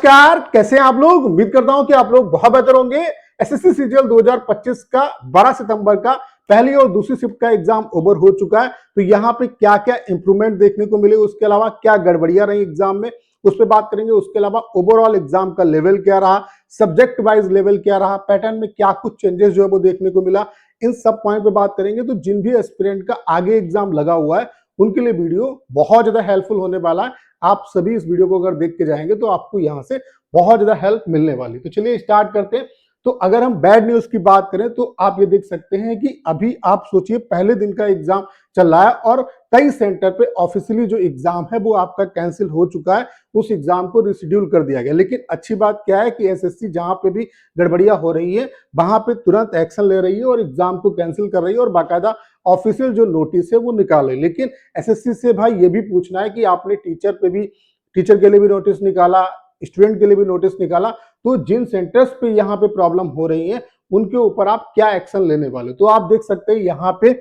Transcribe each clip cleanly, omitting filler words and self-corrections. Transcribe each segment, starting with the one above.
नमस्कार, कैसे हैं आप लोग। उम्मीद करता हूं कि आप लोग बहुत बेहतर होंगे। एसएससी सीजीएल 2025 का 12 सितंबर का पहली और दूसरी शिफ्ट का एग्जाम ओवर हो चुका है। तो यहाँ पे क्या क्या इंप्रूवमेंट देखने को मिले, उसके अलावा क्या गड़बड़ियां रही एग्जाम में, उस पर बात करेंगे। उसके अलावा ओवरऑल एग्जाम का लेवल क्या रहा, सब्जेक्ट वाइज लेवल क्या रहा, पैटर्न में क्या कुछ चेंजेस जो है वो देखने को मिला, इन सब पॉइंट पे बात करेंगे। तो जिन भी एस्पिरेंट का आगे एग्जाम लगा हुआ है उनके लिए वीडियो बहुत ज्यादा हेल्पफुल होने वाला है। आप सभी इस वीडियो को अगर देख के जाएंगे तो आपको यहां से बहुत ज्यादा हेल्प मिलने वाली। तो चलिए स्टार्ट करते हैं। तो अगर हम बैड न्यूज की बात करें तो आप ये देख सकते हैं कि अभी आप सोचिए पहले दिन का एग्जाम चल रहा है और कई सेंटर पे ऑफिशियली जो एग्जाम है वो आपका कैंसिल हो चुका है, उस एग्जाम को रिशेड्यूल कर दिया गया। लेकिन अच्छी बात क्या है कि एसएससी जहां पे भी गड़बड़ियां हो रही है वहां पे तुरंत एक्शन ले रही है और एग्जाम को कैंसिल कर रही है और बाकायदा ऑफिशियल जो नोटिस है वो निकाले। लेकिन एसएससी से भाई ये भी पूछना है कि आपने टीचर के लिए भी नोटिस निकाला, स्टूडेंट के लिए भी नोटिस निकाला, तो जिन सेंटर्स पे यहाँ पे प्रॉब्लम हो रही है उनके ऊपर आप क्या एक्शन लेने वाले। तो आप देख सकते हैं यहाँ पे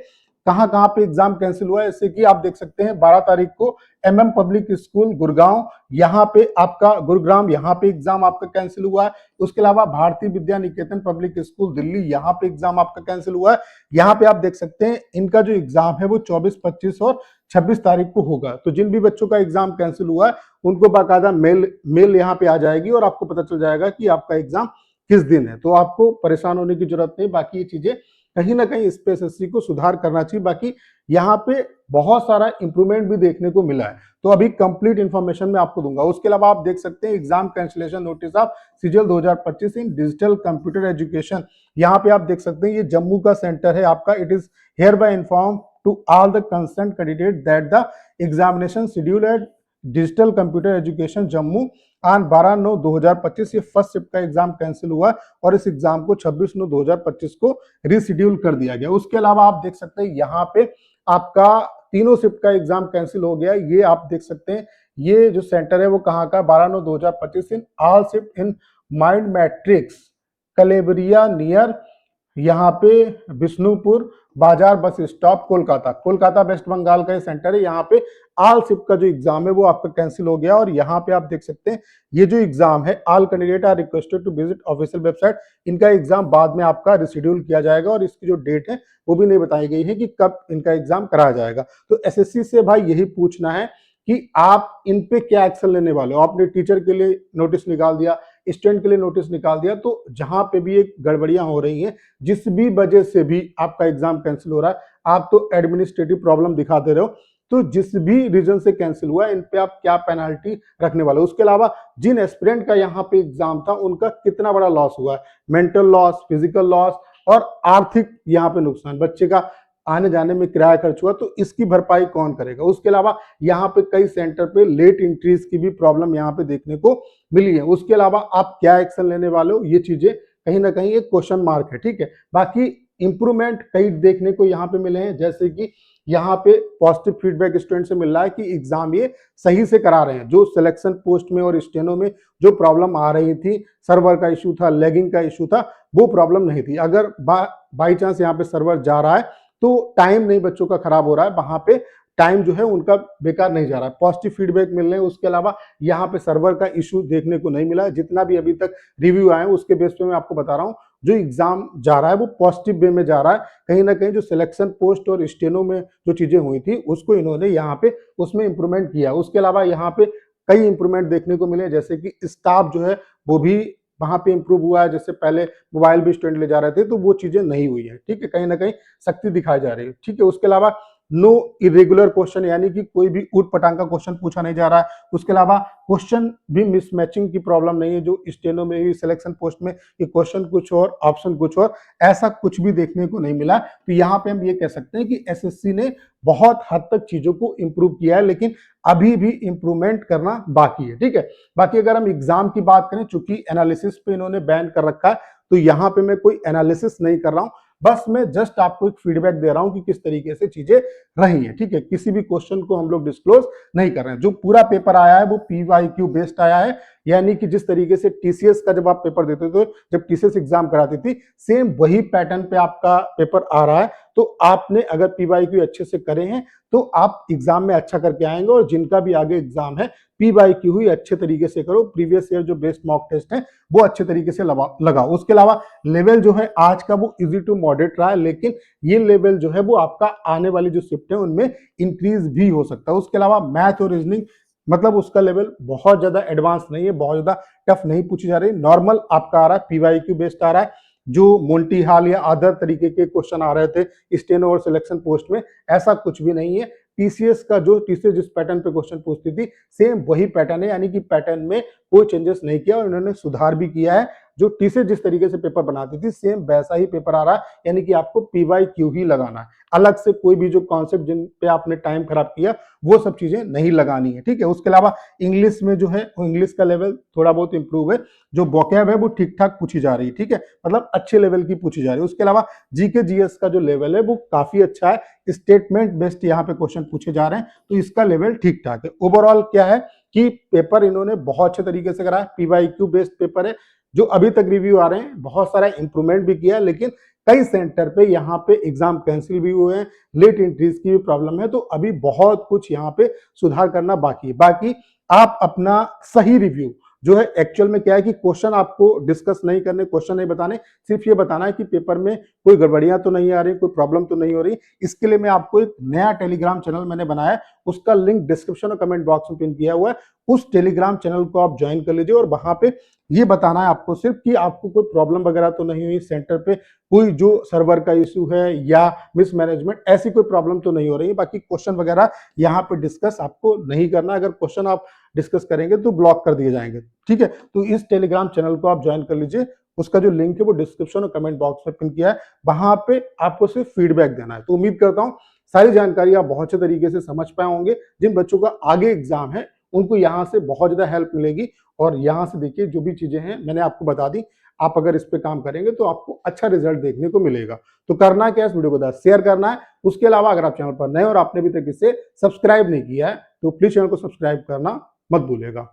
कहां कहां पे एग्जाम कैंसिल हुआ है। जैसे कि आप देख सकते हैं 12 तारीख को एमएम पब्लिक स्कूल गुड़गांव, यहाँ पे आपका गुरुग्राम, यहाँ पे एग्जाम आपका कैंसिल हुआ है। उसके अलावा भारतीय विद्या निकेतन पब्लिक स्कूल दिल्ली, यहाँ पे एग्जाम आपका कैंसिल हुआ है। यहाँ पे आप देख सकते हैं इनका जो एग्जाम है वो 24, 25 और 26 तारीख को होगा। तो जिन भी बच्चों का एग्जाम कैंसिल हुआ है उनको बाकायदा मेल यहाँ पे आ जाएगी और आपको पता चल जाएगा कि आपका एग्जाम किस दिन है। तो आपको परेशान होने की जरूरत नहीं। बाकी ये चीजें कहीं ना कहीं इस पे एसएससी को सुधार करना चाहिए। बाकी यहाँ पे बहुत सारा इंप्रूवमेंट भी देखने को मिला है, तो अभी कंप्लीट इंफॉर्मेशन मैं आपको दूंगा। उसके अलावा आप देख सकते हैं exam cancellation notice of CGL 2025 in digital computer education. यहाँ पे आप देख सकते हैं ये जम्मू का सेंटर है आपका। It is here by inform to all the concern candidate that the examination schedule at digital computer education Jammu on 12/9/2025। ये फर्स्ट शिफ्ट का एग्जाम कैंसिल हुआ और इस एग्जाम को 26/9/2025 को रिशेड्यूल कर दिया गया। उसके अलावा आप देख सकते हैं यहाँ पे आपका तीनों शिफ्ट का एग्जाम कैंसिल हो गया। ये आप देख सकते हैं ये जो सेंटर है वो कहाँ का, 12/9/2025 in all shift in mind matrix Kaleberia near, यहाँ पे विष्णुपुर बाजार bus stop Kolkata waste Bengal का ये सेंटर है। यहाँ पे ऑल शिफ्ट का जो एग्जाम है वो आपका कैंसिल हो गया। और यहाँ पे आप देख सकते हैं ये जो एग्जाम है all candidate are requested to visit official website. इनका एग्जाम बाद में आपका रिशेड्यूल किया जाएगा और इसकी जो डेट है वो भी नहीं बताई गई है कि कब इनका एग्जाम कराया जाएगा। तो एसएससी से भाई यही पूछना है कि आप इन पे क्या एक्शन लेने वाले हो। आपने टीचर के लिए नोटिस निकाल दिया, स्टूडेंट के लिए नोटिस निकाल दिया, तो जहां पे भी एक गड़बड़ियां हो रही हैं, जिस भी वजह से भी आपका एग्जाम कैंसिल हो रहा है, आप तो एडमिनिस्ट्रेटिव प्रॉब्लम दिखाते रहो, तो जिस भी रीजन से कैंसिल हुआ इन पे आप क्या पेनाल्टी रखने वाले हो। उसके अलावा जिन एस्पिरेंट का यहाँ पे एग्जाम था उनका कितना बड़ा लॉस हुआ है, मेंटल लॉस, फिजिकल लॉस और आर्थिक यहाँ पे नुकसान, बच्चे का आने जाने में किराया खर्च हुआ, तो इसकी भरपाई कौन करेगा। उसके अलावा यहाँ पे कई सेंटर पे लेट एंट्रीज की भी प्रॉब्लम यहाँ पे देखने को मिली है। उसके अलावा आप क्या एक्शन लेने वाले हो, ये चीजें कहीं ना कहीं एक क्वेश्चन मार्क है। ठीक है, बाकी इंप्रूवमेंट कई देखने को यहाँ पे मिले हैं। जैसे कि यहाँ पे पॉजिटिव फीडबैक स्टूडेंट से मिल रहा है कि एग्जाम ये सही से करा रहे हैं। जो सिलेक्शन पोस्ट में और स्टेनो में जो प्रॉब्लम आ रही थी, सर्वर का इशू था, लैगिंग का इशू था, वो प्रॉब्लम नहीं थी। अगर बाई चांस यहाँ पे सर्वर जा रहा है तो टाइम नहीं बच्चों का खराब हो रहा है, वहां पे टाइम जो है उनका बेकार नहीं जा रहा है, पॉजिटिव फीडबैक मिल रहे हैं। उसके अलावा यहाँ पे सर्वर का इशू देखने को नहीं मिला। जितना भी अभी तक रिव्यू आए उसके बेस पे मैं आपको बता रहा हूँ, जो एग्जाम जा रहा है वो पॉजिटिव वे में जा रहा है। कहीं ना कहीं जो सिलेक्शन पोस्ट और स्टेनो में जो चीजें हुई थी उसको इन्होंने यहाँ पे उसमें इंप्रूवमेंट किया। उसके अलावा यहाँ पे कई इंप्रूवमेंट देखने को मिले, जैसे कि स्टाफ जो है वो भी वहां पे इंप्रूव हुआ है। जैसे पहले मोबाइल भी स्टूडेंट ले जा रहे थे तो वो चीजें नहीं हुई है। ठीक है, कहीं ना कहीं सख्ती दिखाई जा रही है। ठीक है, उसके अलावा नो इरेगुलर क्वेश्चन, यानी कि कोई भी ऊट पटांग का क्वेश्चन पूछा नहीं जा रहा है। उसके अलावा क्वेश्चन भी मिसमैचिंग की प्रॉब्लम नहीं है, जो स्टेनो में भी सिलेक्शन पोस्ट में ये क्वेश्चन कुछ और ऑप्शन कुछ और, ऐसा कुछ भी देखने को नहीं मिला। तो यहाँ पे हम ये कह सकते हैं कि एसएससी ने बहुत हद तक चीजों को इंप्रूव किया है, लेकिन अभी भी इंप्रूवमेंट करना बाकी है। ठीक है, बाकी अगर हम एग्जाम की बात करें, चूंकि एनालिसिस पे इन्होंने बैन कर रखा है, तो यहाँ पे मैं कोई एनालिसिस नहीं कर रहा हूं, बस मैं जस्ट आपको एक फीडबैक दे रहा हूं कि किस तरीके से चीजें रही हैं। ठीक है, किसी भी क्वेश्चन को हम लोग डिस्क्लोज नहीं कर रहे हैं। जो पूरा पेपर आया है वो PYQ बेस्ड आया है, यानी कि जिस तरीके से टीसीएस का जब आप पेपर देते थे, जब टीसीएस एग्जाम कराती थी, सेम वही पैटर्न पे आपका पेपर आ रहा है। तो आपने अगर पीवाईक्यू अच्छे से करे हैं तो आप एग्जाम में अच्छा करके आएंगे। और जिनका भी आगे एग्जाम है पीवाईक्यू ही अच्छे तरीके से करो, प्रीवियस ईयर जो बेस्ट मॉक टेस्ट है वो अच्छे तरीके से लगाओ। उसके अलावा लेवल जो है आज का वो इजी टू मॉडरेट रहा है, लेकिन ये लेवल जो है वो आपका आने वाली जो शिफ्ट है उनमें इंक्रीज भी हो सकता है। उसके अलावा मैथ और रीजनिंग मतलब उसका लेवल बहुत ज्यादा एडवांस नहीं है, बहुत ज्यादा टफ नहीं पूछी जा रही, नॉर्मल आपका आ रहा है, पीवाईक्यू बेस्ड आ रहा है। जो मोल्टी हाल या अदर तरीके के क्वेश्चन आ रहे थे स्टेनो और सिलेक्शन पोस्ट में, ऐसा कुछ भी नहीं है। टीसीएस का जो टीसीएस जिस पैटर्न पे क्वेश्चन पूछती थी सेम वही पैटर्न है, यानी कि पैटर्न में कोई चेंजेस नहीं किया और इन्होंने सुधार भी किया है। जो टीसीएस जिस तरीके से पेपर बनाती थी सेम वैसा ही पेपर आ रहा है, यानी कि आपको पीवाईक्यू ही लगाना है। अलग से कोई भी जो कॉन्सेप्ट जिन पे आपने टाइम खराब किया वो सब चीजें नहीं लगानी है, ठीक है। उसके अलावा इंग्लिश में जो है इंग्लिश का लेवल थोड़ा बहुत इंप्रूव है, जो वोकैब है वो ठीक ठाक पूछी जा रही है, ठीक है, मतलब अच्छे लेवल की पूछी जा रही है। उसके अलावा जीके जीएस का जो लेवल है वो काफी अच्छा है, स्टेटमेंट बेस्ड यहाँ पे क्वेश्चन पूछे जा रहे हैं, तो इसका लेवल ठीक ठाक है। ओवरऑल क्या है कि पेपर इन्होंने बहुत अच्छे तरीके से करा है, पीवाईक्यू बेस्ड पेपर है। जो अभी तक रिव्यू आ रहे हैं बहुत सारा इंप्रूवमेंट भी किया, लेकिन कई सेंटर पे यहाँ पे एग्जाम कैंसिल भी हुए हैं, लेट एंट्रीज की भी प्रॉब्लम है, तो अभी बहुत कुछ यहाँ पे सुधार करना बाकी है। बाकी आप अपना सही रिव्यू जो है, एक्चुअल में क्या है कि क्वेश्चन आपको डिस्कस नहीं करने, क्वेश्चन नहीं बताने, सिर्फ ये बताना है कि पेपर में कोई गड़बड़ियां तो नहीं आ रही, कोई प्रॉब्लम तो नहीं हो रही। इसके लिए मैं आपको एक नया टेलीग्राम चैनल मैंने बनाया है, उसका लिंक डिस्क्रिप्शन और कमेंट बॉक्स में पिन किया हुआ है। उस टेलीग्राम चैनल को आप ज्वाइन कर लीजिए और वहां पे ये बताना है आपको सिर्फ कि आपको कोई प्रॉब्लम वगैरह तो नहीं हुई सेंटर पे, कोई जो सर्वर का इशू है या मिसमैनेजमेंट, ऐसी कोई प्रॉब्लम तो नहीं हो रही है। बाकी क्वेश्चन वगैरह यहाँ पे डिस्कस आपको नहीं करना, अगर क्वेश्चन आप डिस्कस करेंगे तो ब्लॉक कर दिए जाएंगे, ठीक है। तो इस टेलीग्राम चैनल को आप ज्वाइन कर लीजिए, उसका जो लिंक है वो डिस्क्रिप्शन और कमेंट बॉक्स में पिन किया है, वहां पे आपको सिर्फ फीडबैक देना है। तो उम्मीद करता हूं सारी जानकारी आप बहुत अच्छे तरीके से समझ पाए होंगे। जिन बच्चों का आगे एग्जाम है उनको यहाँ से बहुत ज्यादा हेल्प मिलेगी, और यहाँ से देखिए जो भी चीजें हैं मैंने आपको बता दी, आप अगर इस पे काम करेंगे तो आपको अच्छा रिजल्ट देखने को मिलेगा। तो करना क्या है, इस वीडियो को शेयर करना है। उसके अलावा अगर आप चैनल पर नए और आपने अभी तक इसे सब्सक्राइब नहीं किया है तो प्लीज चैनल को सब्सक्राइब करना मत भूलिएगा।